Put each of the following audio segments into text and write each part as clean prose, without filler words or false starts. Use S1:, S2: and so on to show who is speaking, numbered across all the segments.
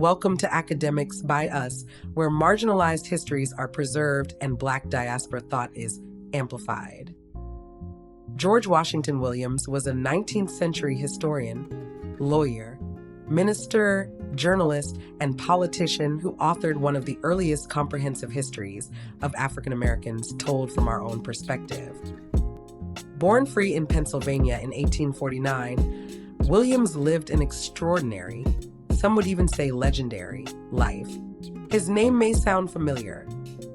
S1: Welcome to Academics by Us, where marginalized histories are preserved and Black diaspora thought is amplified. George Washington Williams was a 19th century historian, lawyer, minister, journalist, and politician who authored one of the earliest comprehensive histories of African Americans told from our own perspective. Born free in Pennsylvania in 1849, Williams lived an extraordinary, some would even say legendary, life. His name may sound familiar.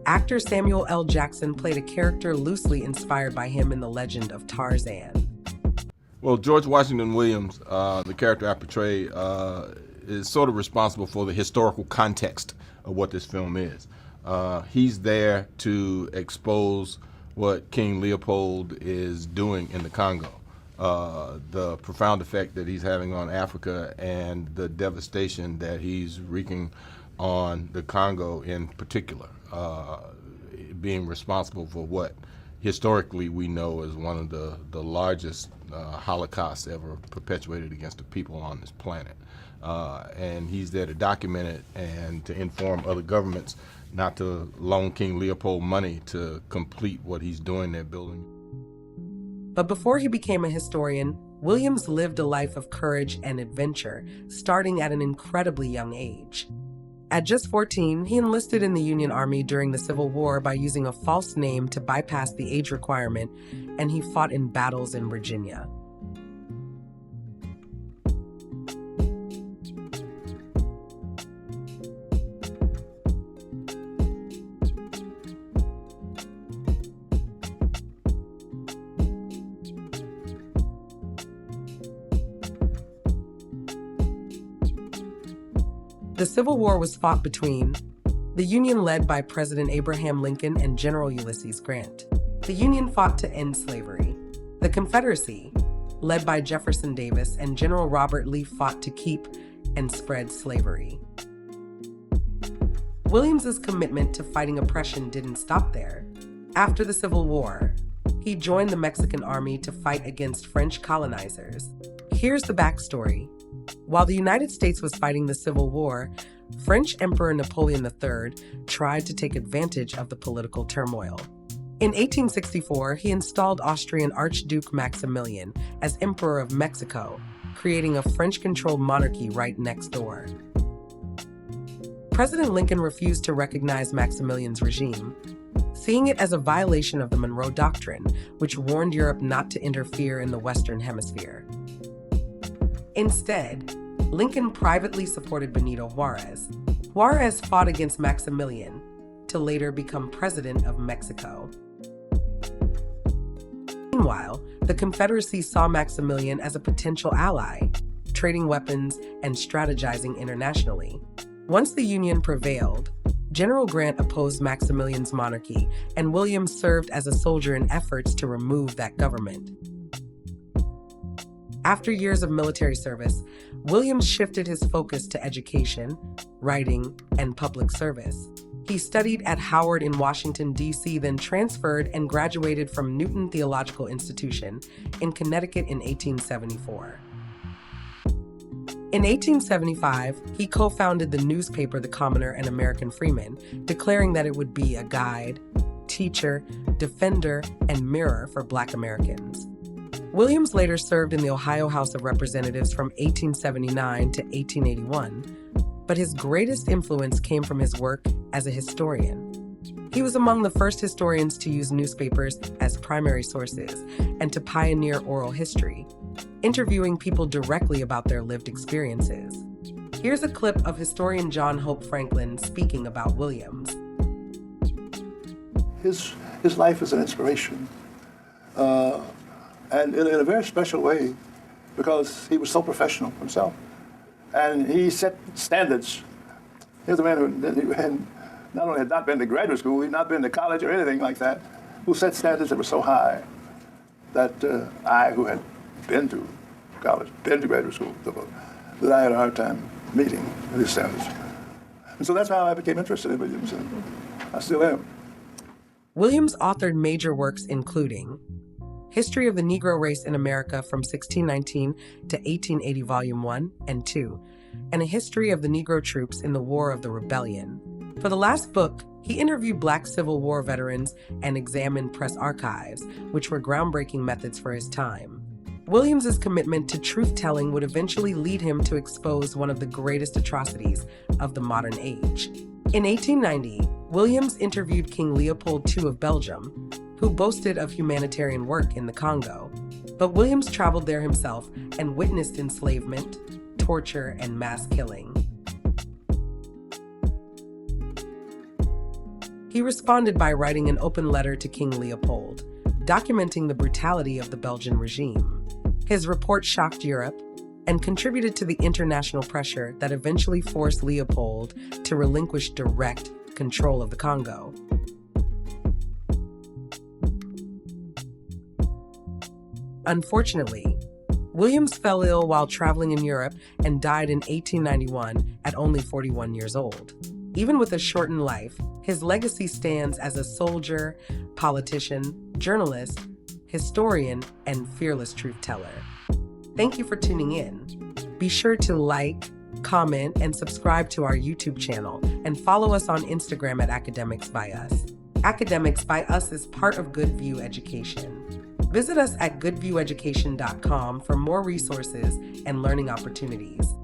S1: Actor Samuel L. Jackson played a character loosely inspired by him in the legend of Tarzan.
S2: Well, George Washington Williams, the character I portray, is sort of responsible for the historical context of what this film is. He's there to expose what King Leopold is doing in the Congo, the profound effect that he's having on Africa and the devastation that he's wreaking on the Congo in particular, being responsible for what historically we know as one of the largest holocausts ever perpetuated against the people on this planet. And he's there to document it and to inform other governments not to loan King Leopold money to complete what he's doing there building.
S1: But before he became a historian, Williams lived a life of courage and adventure, starting at an incredibly young age. At just 14, he enlisted in the Union Army during the Civil War by using a false name to bypass the age requirement, and he fought in battles in Virginia. The Civil War was fought between the Union led by President Abraham Lincoln and General Ulysses Grant. The Union fought to end slavery. The Confederacy, led by Jefferson Davis and General Robert Lee, fought to keep and spread slavery. Williams's commitment to fighting oppression didn't stop there. After the Civil War, he joined the Mexican army to fight against French colonizers. Here's the backstory. While the United States was fighting the Civil War, French Emperor Napoleon III tried to take advantage of the political turmoil. In 1864, he installed Austrian Archduke Maximilian as Emperor of Mexico, creating a French-controlled monarchy right next door. President Lincoln refused to recognize Maximilian's regime, seeing it as a violation of the Monroe Doctrine, which warned Europe not to interfere in the Western Hemisphere. Instead, Lincoln privately supported Benito Juarez. Juarez fought against Maximilian to later become president of Mexico. Meanwhile, the Confederacy saw Maximilian as a potential ally, trading weapons and strategizing internationally. Once the Union prevailed, General Grant opposed Maximilian's monarchy, and Williams served as a soldier in efforts to remove that government. After years of military service, Williams shifted his focus to education, writing, and public service. He studied at Howard in Washington, D.C., then transferred and graduated from Newton Theological Institution in Connecticut in 1874. In 1875, he co-founded the newspaper The Commoner and American Freeman, declaring that it would be a guide, teacher, defender, and mirror for Black Americans. Williams later served in the Ohio House of Representatives from 1879 to 1881, but his greatest influence came from his work as a historian. He was among the first historians to use newspapers as primary sources and to pioneer oral history, interviewing people directly about their lived experiences. Here's a clip of historian John Hope Franklin speaking about Williams.
S3: His life is an inspiration. And in a very special way, because he was so professional himself. And he set standards. Here's a man who had not only had not been to graduate school, he'd not been to college or anything like that, who set standards that were so high that I, who had been to college, been to graduate school, that I had a hard time meeting his standards. And so that's how I became interested in Williams, and I still am.
S1: Williams authored major works including History of the Negro Race in America from 1619 to 1880, Volume 1 and 2, and a history of the Negro troops in the War of the Rebellion. For the last book, he interviewed Black Civil War veterans and examined press archives, which were groundbreaking methods for his time. Williams's commitment to truth-telling would eventually lead him to expose one of the greatest atrocities of the modern age. In 1890, Williams interviewed King Leopold II of Belgium, who boasted of humanitarian work in the Congo. But Williams traveled there himself and witnessed enslavement, torture, and mass killing. He responded by writing an open letter to King Leopold, documenting the brutality of the Belgian regime. His report shocked Europe and contributed to the international pressure that eventually forced Leopold to relinquish direct control of the Congo. Unfortunately, Williams fell ill while traveling in Europe and died in 1891 at only 41 years old. Even with a shortened life, his legacy stands as a soldier, politician, journalist, historian, and fearless truth teller. Thank you for tuning in. Be sure to like, comment, and subscribe to our YouTube channel, and follow us on Instagram at Academics by Us. Academics by Us is part of Good View Education. Visit us at goodvieweducation.com for more resources and learning opportunities.